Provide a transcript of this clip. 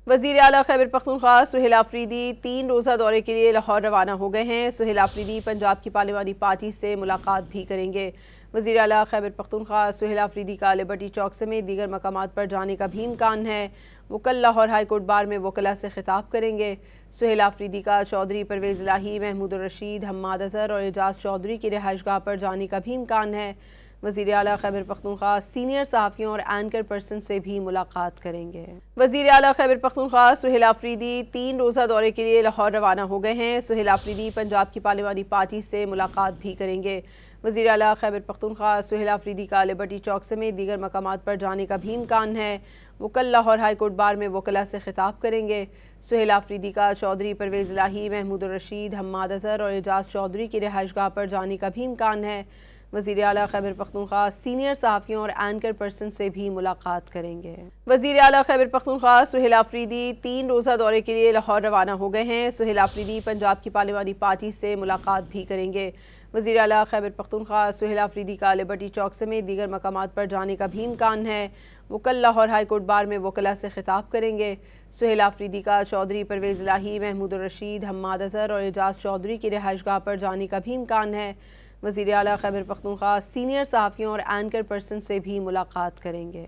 وزیر اعلیٰ خیبر پختونخوا سہیل آفریدی 3 روزہ دورے کے لیے لاہور روانہ ہو گئے ہیں۔ سہیل آفریدی پنجاب کی پارلیمانی پارٹی سے ملاقات بھی کریں گے۔ وزیر اعلیٰ خیبر پختونخوا سہیل آفریدی کا لبرٹی چوک سمیت دیگر مقامات پر جانے کا بھی امکان ہے۔ وہ کل لاہور ہائی کورٹ بار میں وکلاء سے خطاب کریں گے۔ سہیل آفریدی کا چودھری پرویز الہی، محمود الرشید، حماد اظہر اور اعجاز چودھری کی رہائش گاہ پر جانے کا بھی امکان ہے۔ وزیر اعلیٰ خیبر پختونخوا سینئر صحافیوں اور اینکر پرسن سے بھی ملاقات کریں گے۔ وزیر اعلیٰ خیبر پختونخوا سہیل آفریدی 3 روزہ دورے کے لیے لاہور روانہ ہو گئے ہیں۔ سہیل آفریدی پنجاب کی پارلیمانی پارٹی سے ملاقات بھی کریں گے۔ وزیر اعلیٰ خیبر پختونخوا سہیل آفریدی کا لبرٹی چوک سمیت دیگر مقامات پر جانے کا بھی امکان ہے۔ وہ کل لاہور ہائی کورٹ بار میں وکلاء سے خطاب کریں گے۔ سہیل آفریدی کا چودھری پرویز الہی، محمود الرشید، حماد اظہر اور اعجاز چودھری کی رہائش گاہ پر جانے کا بھی امکان ہے۔ وزیر اعلیٰ خیبر پختونخوا سینئر صحافیوں اور اینکر پرسن سے بھی ملاقات کریں گے۔ وزیر اعلیٰ خیبر پختونخوا سہیل آفریدی 3 روزہ دورے کے لیے لاہور روانہ ہو گئے ہیں۔ سہیل آفریدی پنجاب کی پارلیمانی پارٹی سے ملاقات بھی کریں گے۔ وزیر اعلیٰ خیبر پختونخوا سہیل آفریدی کا لبرٹی چوک سمیت دیگر مقامات پر جانے کا بھی امکان ہے۔ وہ کل لاہور ہائی کورٹ بار میں وکلاء سے خطاب کریں گے۔ سہیل آفریدی کا چودھری پرویز الہی، محمود الرشید، حماد اظہر اور اعجاز چودھری کی رہائش گاہ پر جانے کا بھی امکان ہے۔ وزیر اعلیٰ خیبر پختونخوا سینئر صحافیوں اور اینکر پرسن سے بھی ملاقات کریں گے۔